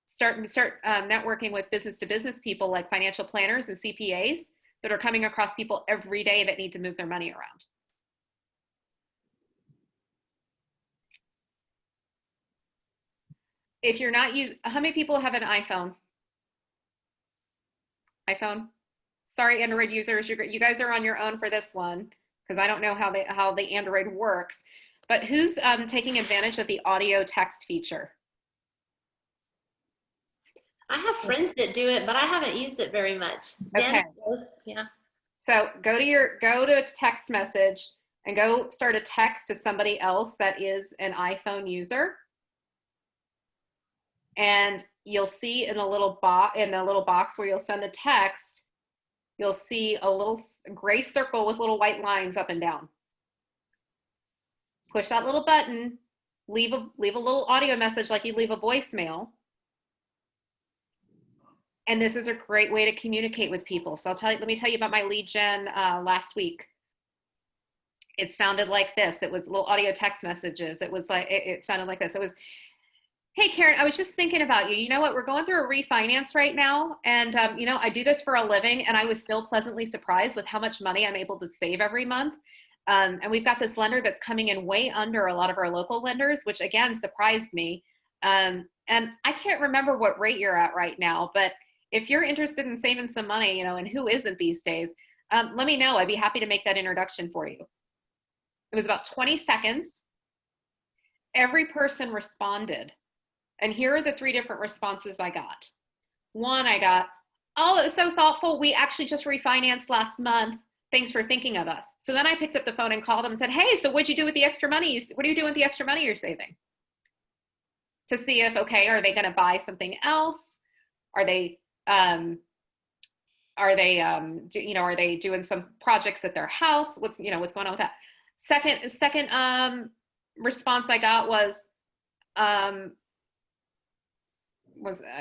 [SPEAKER 2] start networking with business to business people like financial planners and CPAs that are coming across people every day that need to move their money around. If you're not using, how many people have an iPhone? iPhone? Sorry, Android users, you guys are on your own for this one because I don't know how the Android works. But who's taking advantage of the audio text feature?
[SPEAKER 1] I have friends that do it, but I haven't used it very much. Jen does, yeah.
[SPEAKER 2] So go to a text message and go start a text to somebody else that is an iPhone user. And you'll see in a little box where you'll send a text, you'll see a little gray circle with little white lines up and down. Push that little button, leave a little audio message like you leave a voicemail. And this is a great way to communicate with people. So let me tell you about my lead gen last week. It sounded like this. It was little audio text messages. It was like, it sounded like this. It was, hey, Karen, I was just thinking about you. You know what? We're going through a refinance right now. And, I do this for a living. And I was still pleasantly surprised with how much money I'm able to save every month. And we've got this lender that's coming in way under a lot of our local lenders, which again, surprised me. And I can't remember what rate you're at right now, but if you're interested in saving some money, and who isn't these days, let me know. I'd be happy to make that introduction for you. It was about 20 seconds. Every person responded. And here are the 3 different responses I got. One, I got, oh, it was so thoughtful. We actually just refinanced last month. Thanks for thinking of us. So then I picked up the phone and called them and said, hey, so what'd you do with the extra money? What are you doing with the extra money you're saving? To see if, okay, are they going to buy something else? Are they doing some projects at their house? What's going on with that? Second response I got was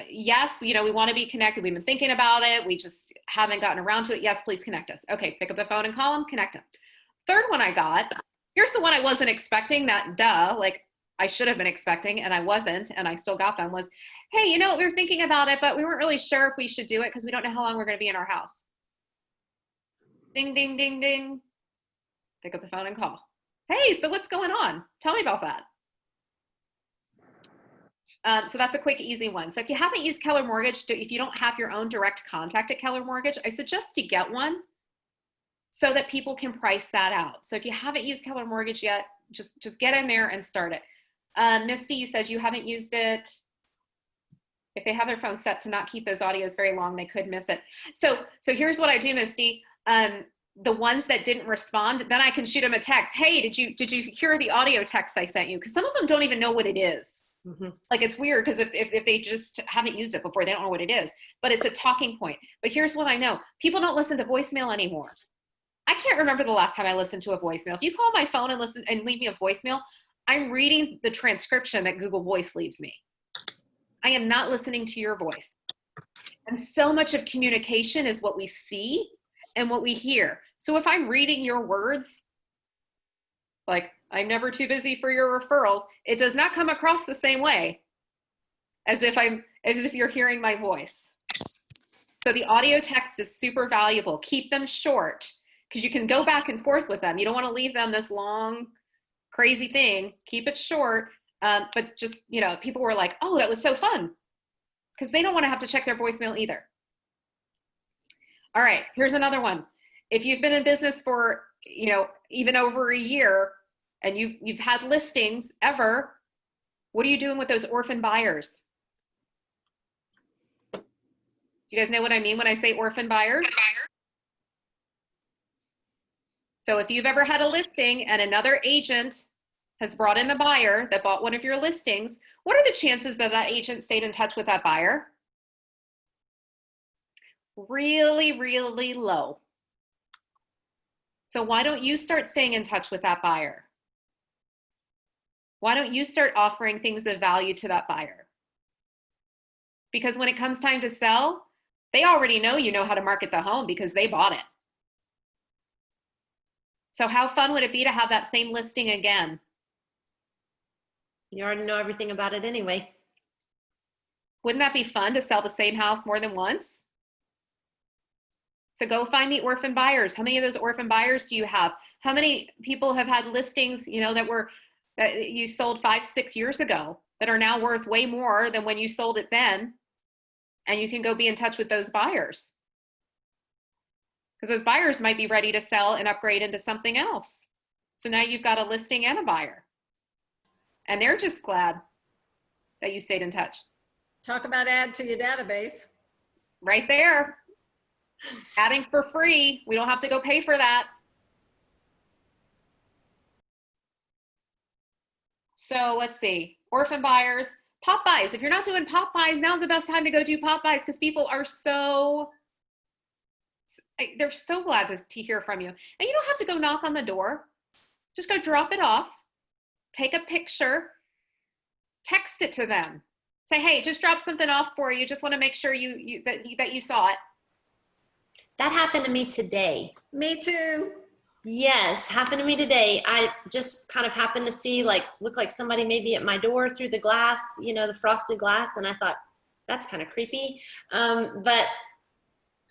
[SPEAKER 2] yes, we want to be connected. We've been thinking about it. We just haven't gotten around to it. Yes, please connect us. Okay, pick up the phone and call them, connect them. Third one I got, here's the one I wasn't expecting, that like I should have been expecting and I wasn't, and I still got them, was, hey, we were thinking about it, but we weren't really sure if we should do it because we don't know how long we're going to be in our house. Ding, ding, ding, ding. Pick up the phone and call. Hey, so what's going on? Tell me about that. So that's a quick, easy one. So if you haven't used Keller Mortgage, if you don't have your own direct contact at Keller Mortgage, I suggest you get one so that people can price that out. So if you haven't used Keller Mortgage yet, just get in there and start it. Misty, you said you haven't used it. If they have their phone set to not keep those audios very long, they could miss it. So here's what I do, Misty. The ones that didn't respond, then I can shoot them a text. Hey, did you hear the audio text I sent you? Because some of them don't even know what it is. Mm-hmm. Like, it's weird because if they just haven't used it before, they don't know what it is, but it's a talking point. But here's what I know. People don't listen to voicemail anymore. I can't remember the last time I listened to a voicemail. If you call my phone and leave me a voicemail, I'm reading the transcription that Google Voice leaves me. I am not listening to your voice. And so much of communication is what we see and what we hear. So if I'm reading your words, like, I'm never too busy for your referrals, it does not come across the same way as if you're hearing my voice. So the audio text is super valuable. Keep them short because you can go back and forth with them. You don't want to leave them this long, crazy thing. Keep it short. But just, people were like, oh, that was so fun, because they don't want to have to check their voicemail either. All right, here's another one. If you've been in business for, even over a year and you've had listings ever, what are you doing with those orphan buyers? You guys know what I mean when I say orphan buyers? So if you've ever had a listing and another agent has brought in the buyer that bought one of your listings, what are the chances that that agent stayed in touch with that buyer? Really, really low. So why don't you start staying in touch with that buyer? Why don't you start offering things of value to that buyer? Because when it comes time to sell, they already know you know how to market the home because they bought it. So how fun would it be to have that same listing again?
[SPEAKER 1] You already know everything about it anyway.
[SPEAKER 2] Wouldn't that be fun to sell the same house more than once? So go find the orphan buyers. How many of those orphan buyers do you have? How many people have had listings, you know, that you sold 5-6 years ago that are now worth way more than when you sold it then? And you can go be in touch with those buyers. Because those buyers might be ready to sell and upgrade into something else. So now you've got a listing and a buyer. And they're just glad that you stayed in touch.
[SPEAKER 5] Talk about add to your database.
[SPEAKER 2] Right there. Adding for free. We don't have to go pay for that. So let's see. Orphan buyers. Pop buys. If you're not doing pop buys, now's the best time to go do pop buys because people are they're so glad to hear from you. And you don't have to go knock on the door. Just go drop it off. Take a picture. Text it to them. Say, hey, just drop something off for you. Just want to make sure that you saw it.
[SPEAKER 1] That happened to me today.
[SPEAKER 5] Me too.
[SPEAKER 1] Yes, happened to me today. I just kind of happened to see, look like somebody maybe at my door through the glass, you know, the frosted glass. And I thought, that's kind of creepy. But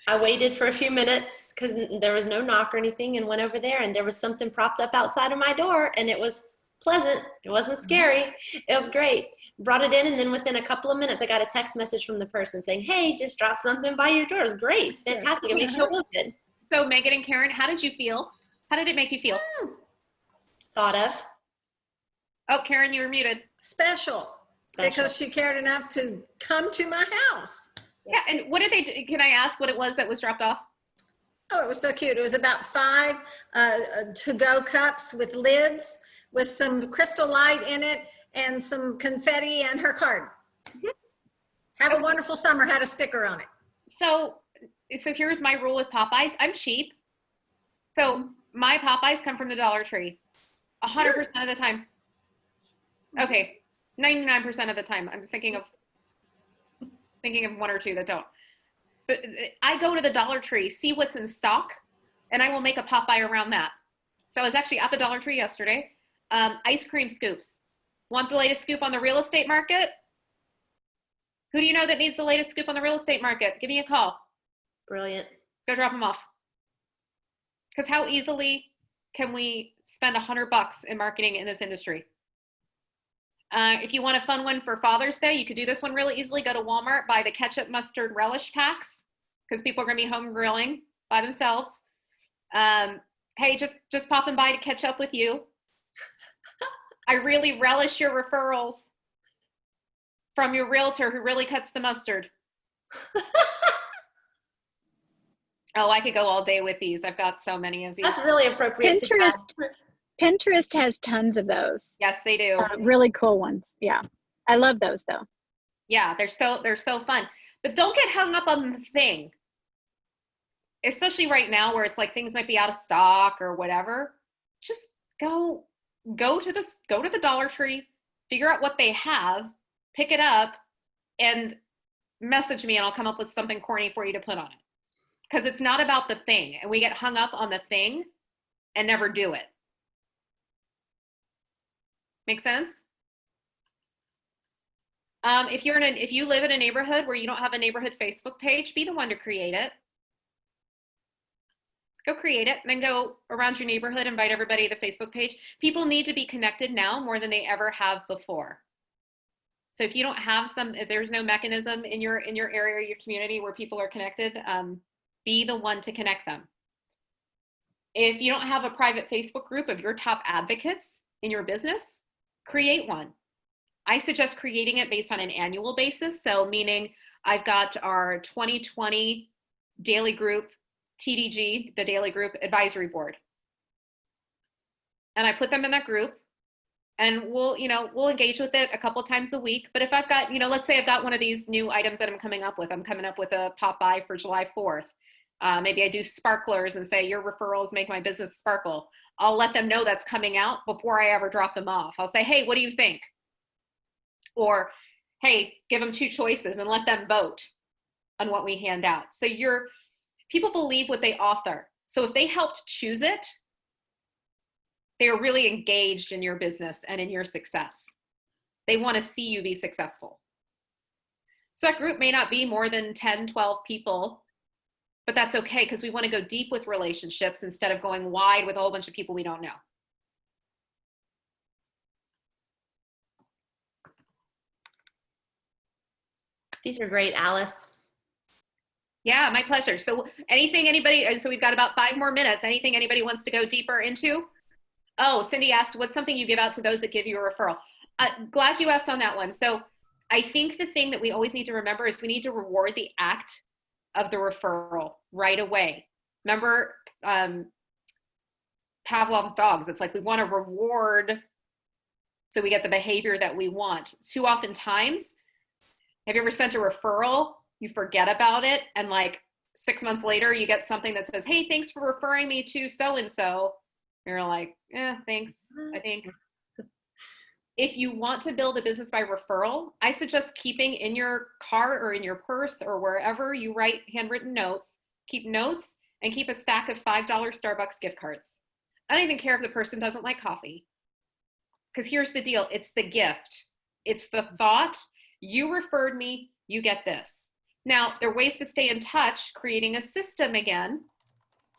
[SPEAKER 1] I waited for a few minutes because there was no knock or anything and went over there and there was something propped up outside of my door and it was pleasant. It wasn't scary. It was great. Brought it in and then within a couple of minutes, I got a text message from the person saying, hey, just drop something by your door. It's great. It's fantastic. It makes you feel good.
[SPEAKER 2] So Megan and Karen, how did you feel? How did it make you feel?
[SPEAKER 1] Thought of.
[SPEAKER 2] Oh, Karen, you were muted.
[SPEAKER 5] Special. Because she cared enough to come to my house.
[SPEAKER 2] Yeah, and what did they do? Can I ask what it was that was dropped off?
[SPEAKER 5] Oh, it was so cute. It was about 5 to-go cups with lids with some crystal light in it and some confetti and her card. Have a wonderful summer, had a sticker on it.
[SPEAKER 2] So here's my rule with Popeyes. I'm cheap. So my Popeyes come from the Dollar Tree 100% of the time. Okay, 99% of the time. I'm thinking of one or two that don't. But I go to the Dollar Tree, see what's in stock, and I will make a Popeye around that. So I was actually at the Dollar Tree yesterday. Ice cream scoops. Want the latest scoop on the real estate market? Who do you know that needs the latest scoop on the real estate market? Give me a call.
[SPEAKER 1] Brilliant.
[SPEAKER 2] Go drop them off. Because how easily can we spend $100 in marketing in this industry? If you want a fun one for Father's Day, you could do this one really easily. Go to Walmart, buy the ketchup mustard relish packs because people are going to be home grilling by themselves. Hey, just popping by to catch up with you. I really relish your referrals from your realtor who really cuts the mustard. Oh, I could go all day with these. I've got so many of these.
[SPEAKER 1] That's really appropriate.
[SPEAKER 7] Pinterest has tons of those.
[SPEAKER 2] Yes, they do.
[SPEAKER 7] Really cool ones. Yeah. I love those though.
[SPEAKER 2] Yeah, they're so fun. But don't get hung up on the thing. Especially right now where it's like things might be out of stock or whatever. Just go to the Dollar Tree, figure out what they have, pick it up, and message me and I'll come up with something corny for you to put on it. Because it's not about the thing. And we get hung up on the thing and never do it. Make sense? If you live in a neighborhood where you don't have a neighborhood Facebook page, be the one to create it. Go create it and then go around your neighborhood, invite everybody to the Facebook page. People need to be connected now more than they ever have before. So if you don't have if there's no mechanism in your area or your community where people are connected, be the one to connect them. If you don't have a private Facebook group of your top advocates in your business, create one. I suggest creating it based on an annual basis. So meaning I've got our 2020 Dailey Group, TDG, the Dailey Group Advisory Board. And I put them in that group and we'll engage with it a couple times a week. But if I've got, let's say I've got one of these new items that I'm coming up with a Popeye for July 4th. Maybe I do sparklers and say your referrals make my business sparkle. I'll let them know that's coming out before I ever drop them off. I'll say, hey, what do you think? Or, hey, give them 2 choices and let them vote on what we hand out. So people believe what they author. So if they helped choose it, They are really engaged in your business and in your success. They want to see you be successful. So that group may not be more than 10, 12 people, but that's okay, because we want to go deep with relationships instead of going wide with a whole bunch of people we don't know.
[SPEAKER 1] These are great, Alyce.
[SPEAKER 2] Yeah, my pleasure. So anything anybody, so we've got about 5 more minutes. Anything anybody wants to go deeper into? Oh, Cindy asked, what's something you give out to those that give you a referral? Glad you asked on that one. So I think the thing that we always need to remember is we need to reward the act of the referral right away. Remember Pavlov's dogs. It's like we want to reward so we get the behavior that we want. Too often times, have you ever sent a referral? You forget about it, and like 6 months later, you get something that says, hey, thanks for referring me to so-and-so. You're like, thanks, I think. If you want to build a business by referral, I suggest keeping in your car or in your purse or wherever you write handwritten notes, keep notes and keep a stack of $5 Starbucks gift cards. I don't even care if the person doesn't like coffee. Because here's the deal, it's the gift. It's the thought, you referred me, you get this. Now, there are ways to stay in touch, creating a system again.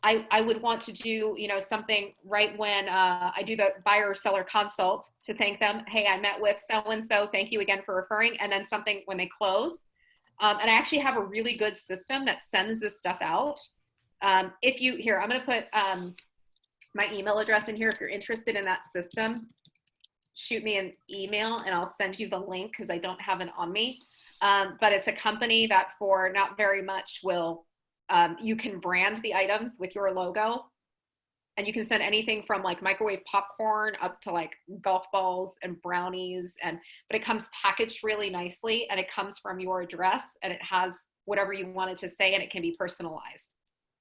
[SPEAKER 2] I would want to do, something right when I do the buyer or seller consult to thank them. Hey, I met with so-and-so. Thank you again for referring. And then something when they close. And I actually have a really good system that sends this stuff out. I'm going to put my email address in here. If you're interested in that system, shoot me an email and I'll send you the link because I don't have it on me. But it's a company that for not very much will, you can brand the items with your logo, and you can send anything from like microwave popcorn up to like golf balls and brownies, but it comes packaged really nicely, and it comes from your address, and it has whatever you want it to say, and it can be personalized.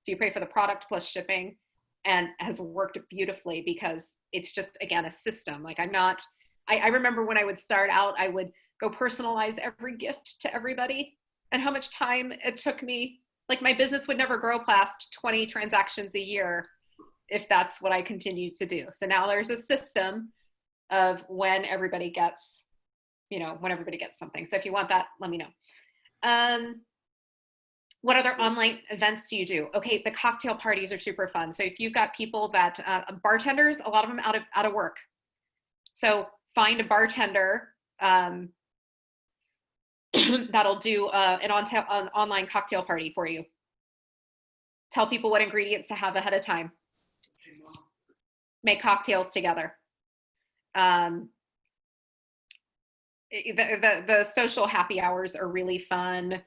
[SPEAKER 2] So you pay for the product plus shipping, and has worked beautifully because it's just, again, a system. Like I remember when I would start out, I would go personalize every gift to everybody, and how much time it took me. Like my business would never grow past 20 transactions a year if that's what I continued to do. So now there's a system of when everybody gets something. So if you want that, let me know. What other online events do you do? Okay, the cocktail parties are super fun. So if you've got people that, bartenders, a lot of them out of work. So find a bartender that'll do an online cocktail party for you. Tell people what ingredients to have ahead of time. Make cocktails together. The social happy hours are really fun.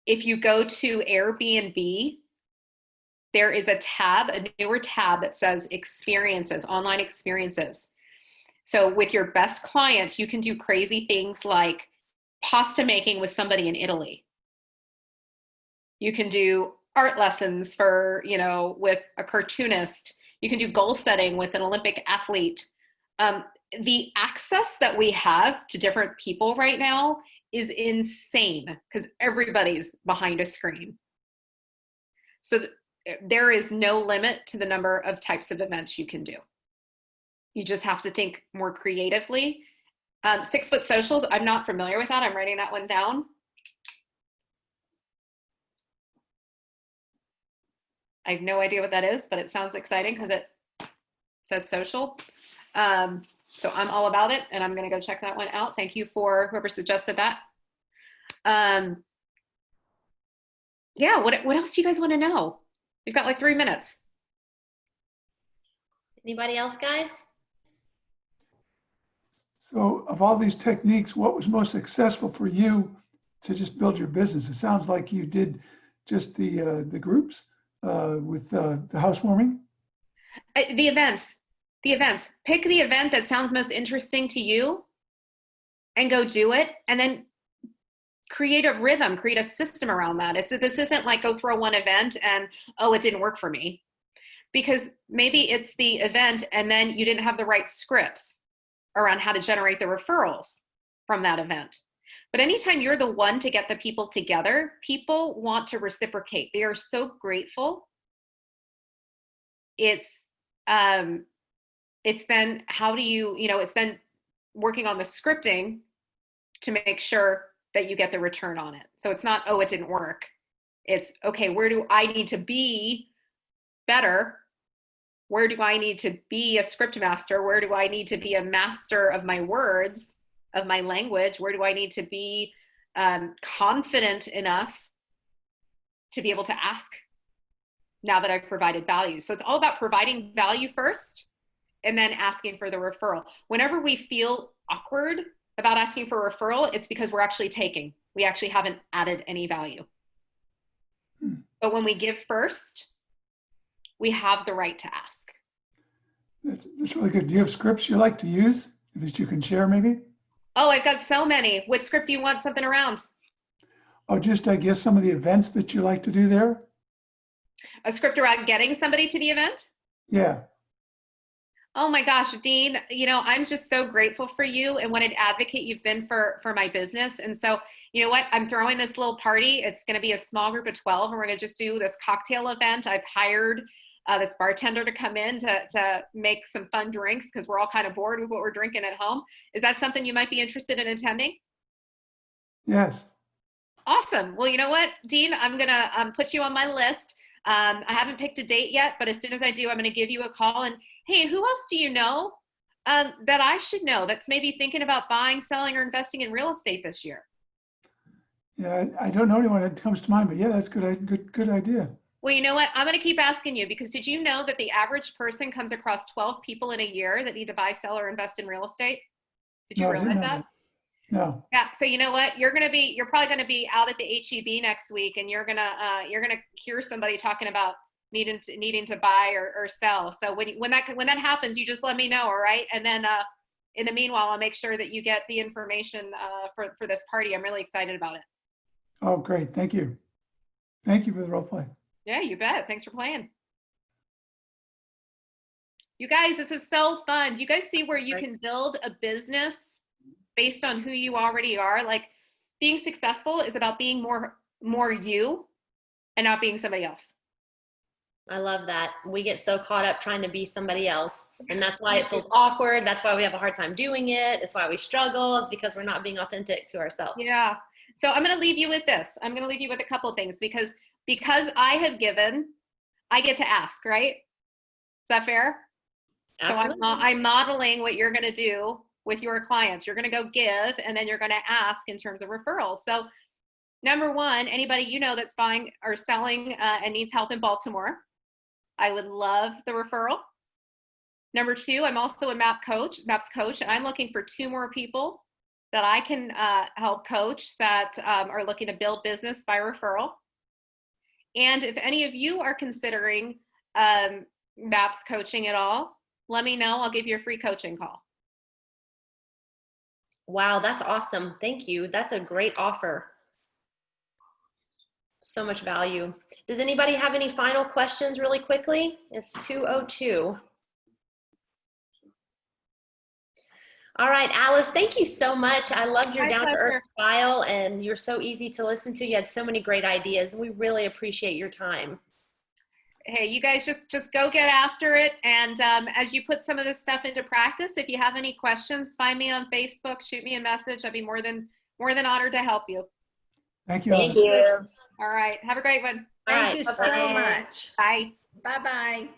[SPEAKER 2] If you go to Airbnb, there is a newer tab that says experiences, online experiences. So with your best clients, you can do crazy things like pasta making with somebody in Italy. You can do art lessons with a cartoonist. You can do goal setting with an Olympic athlete. The access that we have to different people right now is insane because everybody's behind a screen. So there is no limit to the number of types of events you can do. You just have to think more creatively. 6 Foot Socials, I'm not familiar with that. I'm writing that one down. I have no idea what that is, but it sounds exciting because it says social. So I'm all about it, and I'm going to go check that one out. Thank you for whoever suggested that. Yeah, what else do you guys want to know? We've got like 3 minutes.
[SPEAKER 1] Anybody else, guys?
[SPEAKER 8] So of all these techniques, what was most successful for you to just build your business? It sounds like you did just the groups with the housewarming.
[SPEAKER 2] The events. Pick the event that sounds most interesting to you and go do it. And then create a rhythm, create a system around that. This isn't like go throw one event and, oh, it didn't work for me. Because maybe it's the event and then you didn't have the right scripts around how to generate the referrals from that event. But anytime you're the one to get the people together, people want to reciprocate. They are so grateful it's then how do you, it's then working on the scripting to make sure that you get the return on it. So it's not, oh, it didn't work. It's, okay, where do I need to be better? Where do I need to be a script master? Where do I need to be a master of my words, of my language? Where do I need to be confident enough to be able to ask now that I've provided value? So it's all about providing value first and then asking for the referral. Whenever we feel awkward about asking for a referral, it's because we're actually taking. We actually haven't added any value. But when we give first, we have the right to ask.
[SPEAKER 8] That's really good. Do you have scripts you like to use that you can share maybe?
[SPEAKER 2] Oh, I've got so many. What script do you want something around?
[SPEAKER 8] Oh, just, I guess, some of the events that you like to do there?
[SPEAKER 2] A script around getting somebody to the event?
[SPEAKER 8] Yeah.
[SPEAKER 2] Oh my gosh, Dean, I'm just so grateful for you and what an advocate you've been for my business. And so, you know what? I'm throwing this little party. It's going to be a small group of 12, and we're going to just do this cocktail event. I've hired this bartender to come in to make some fun drinks because we're all kind of bored with what we're drinking at home. Is that something you might be interested in attending?
[SPEAKER 8] Yes.
[SPEAKER 2] Awesome. Well, you know what, Dean, I'm going to put you on my list. I haven't picked a date yet, but as soon as I do, I'm going to give you a call. And hey, who else do you know that I should know that's maybe thinking about buying, selling, or investing in real estate this year?
[SPEAKER 8] Yeah, I don't know anyone that comes to mind, but yeah, that's good idea.
[SPEAKER 2] Well, you know what? I'm going to keep asking you because did you know that the average person comes across 12 people in a year that need to buy, sell, or invest in real estate? Did you
[SPEAKER 8] No, I didn't
[SPEAKER 2] realize
[SPEAKER 8] know
[SPEAKER 2] that?
[SPEAKER 8] No.
[SPEAKER 2] Yeah. So you know what? You're probably going to be out at the HEB next week, and you're gonna hear somebody talking about needing to buy or sell. So when that happens, you just let me know, all right? And then in the meanwhile, I'll make sure that you get the information for this party. I'm really excited about it.
[SPEAKER 8] Oh, great. Thank you. Thank you for the role play.
[SPEAKER 2] Yeah, you bet. Thanks for playing. You guys, this is so fun. Do you guys see where you can build a business based on who you already are? Like, being successful is about being more you and not being somebody else.
[SPEAKER 1] I love that. We get so caught up trying to be somebody else, and that's why it feels awkward. That's why we have a hard time doing it. It's why we struggle. It's because we're not being authentic to ourselves.
[SPEAKER 2] Yeah. So I'm going to leave you with this. I'm going to leave you with a couple of things because I have given, I get to ask, right? Is that fair?
[SPEAKER 1] Absolutely.
[SPEAKER 2] So I'm modeling what you're going to do with your clients. You're going to go give, and then you're going to ask in terms of referrals. So number one, anybody you know that's buying or selling and needs help in Baltimore, I would love the referral. Number two, I'm also a MAPS coach, and I'm looking for 2 more people that I can help coach that are looking to build business by referral. And if any of you are considering MAPS coaching at all, let me know. I'll give you a free coaching call.
[SPEAKER 1] Wow, that's awesome. Thank you. That's a great offer. So much value. Does anybody have any final questions really quickly? It's 2:02. All right, Alyce, thank you so much. I loved your down-to-earth style, and you're so easy to listen to. You had so many great ideas, and we really appreciate your time.
[SPEAKER 2] Hey, you guys just go get after it. And as you put some of this stuff into practice, if you have any questions, find me on Facebook, shoot me a message. I'd be more than honored to help you.
[SPEAKER 8] Thank you.
[SPEAKER 1] Thank you.
[SPEAKER 2] All right. Have a great one.
[SPEAKER 5] Thank you so much.
[SPEAKER 2] Bye.
[SPEAKER 5] Bye-bye.